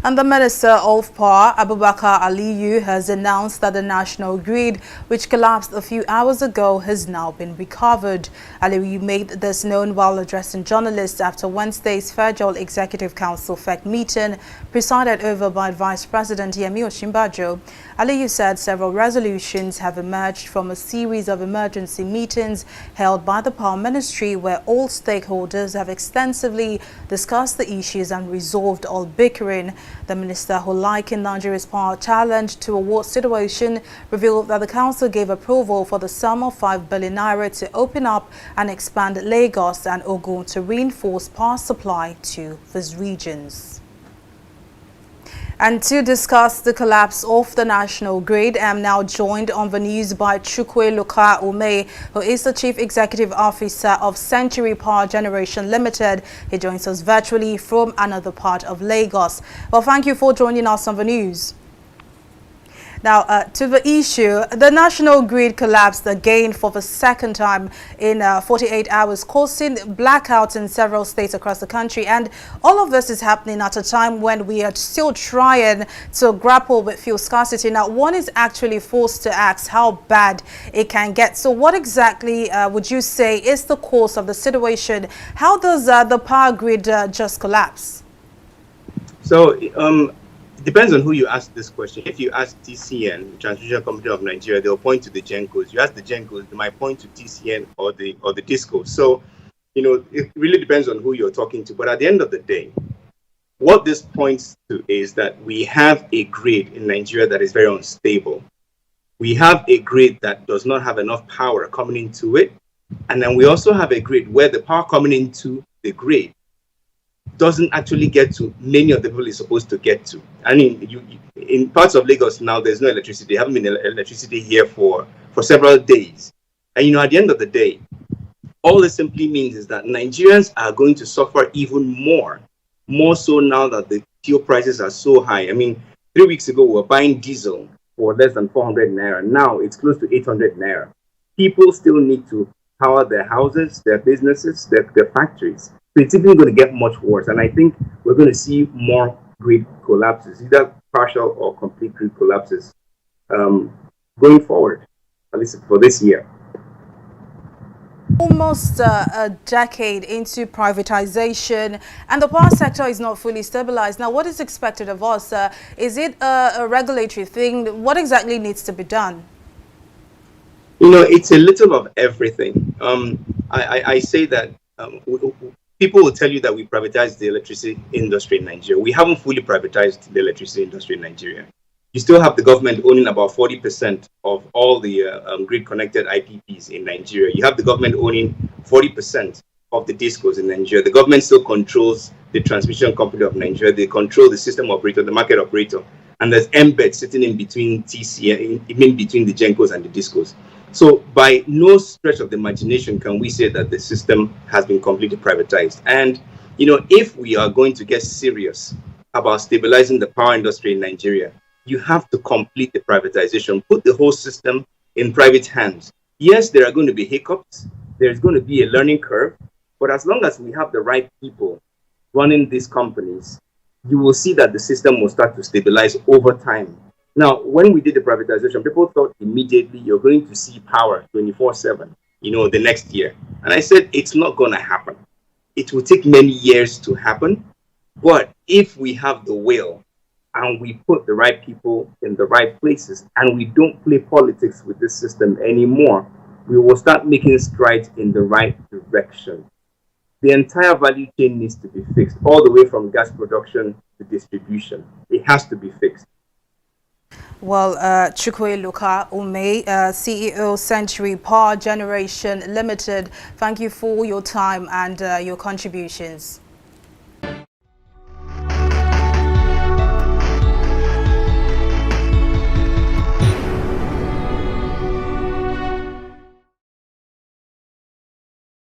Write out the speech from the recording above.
And the Minister of Power, Abubakar Aliyu, has announced that the national grid, which collapsed a few hours ago, has now been recovered. Aliyu made this known while addressing journalists after Wednesday's Federal Executive Council FEC meeting, presided over by Vice President Yemi Osinbajo. Aliyu said several resolutions have emerged from a series of emergency meetings held by the Power Ministry, where all stakeholders have extensively discussed the issues and resolved all bickering. The minister, who likened Nigeria's power challenge to a war situation, revealed that the council gave approval for the sum of 5 billion naira to open up and expand Lagos and Ogun to reinforce power supply to these regions. And to discuss the collapse of the national grid, I am now joined on the news by Umeh, who is the Chief Executive Officer of Century Power Generation Limited. He joins us virtually from another part of Lagos. Well, thank you for joining us on the news. Now, to the issue, the national grid collapsed again for the second time in 48 hours, causing blackouts in several states across the country. And all of this is happening at a time when we are still trying to grapple with fuel scarcity. Now, one is actually forced to ask how bad it can get. So what exactly would you say is the cause of the situation? How does the power grid just collapse? So, it depends on who you ask this question. If you ask TCN, Transmission Company of Nigeria, they'll point to the GENCOs. You ask the GENCOs, they might point to TCN or the DISCOs. So, it really depends on who you're talking to. But at the end of the day, what this points to is that we have a grid in Nigeria that is very unstable. We have a grid that does not have enough power coming into it. And then we also have a grid where the power coming into the grid doesn't actually get to many of the people it's supposed to get to. I mean, in parts of Lagos now, there's no electricity. There haven't been electricity here for several days. And, at the end of the day, all this simply means is that Nigerians are going to suffer even more so now that the fuel prices are so high. I mean, 3 weeks ago, we were buying diesel for less than 400 naira. Now it's close to 800 naira. People still need to power their houses, their businesses, their factories. So it's even going to get much worse. And I think we're going to see more grid collapses, either partial or complete grid collapses going forward, at least for this year. Almost a decade into privatization, and the power sector is not fully stabilized. Now, what is expected of us? Is it a regulatory thing? What exactly needs to be done? It's a little of everything. I say that people will tell you that we privatized the electricity industry in Nigeria. We haven't fully privatized the electricity industry in Nigeria. You still have the government owning about 40% of all the grid-connected IPPs in Nigeria. You have the government owning 40% of the DISCOs in Nigeria. The government still controls the Transmission Company of Nigeria. They control the system operator, the market operator. And there's embed sitting in between TCN, in between the GENCOs and the DISCOs. So by no stretch of the imagination can we say that the system has been completely privatized. And, if we are going to get serious about stabilizing the power industry in Nigeria, you have to complete the privatization, put the whole system in private hands. Yes, there are going to be hiccups. There's going to be a learning curve. But as long as we have the right people running these companies, you will see that the system will start to stabilize over time. Now, when we did the privatization, people thought immediately you're going to see power 24/7, the next year. And I said, it's not going to happen. It will take many years to happen. But if we have the will and we put the right people in the right places and we don't play politics with this system anymore, we will start making strides in the right direction. The entire value chain needs to be fixed, all the way from gas production to distribution. It has to be fixed. Well, Umeh, CEO Century Power Generation Limited, thank you for your time and your contributions.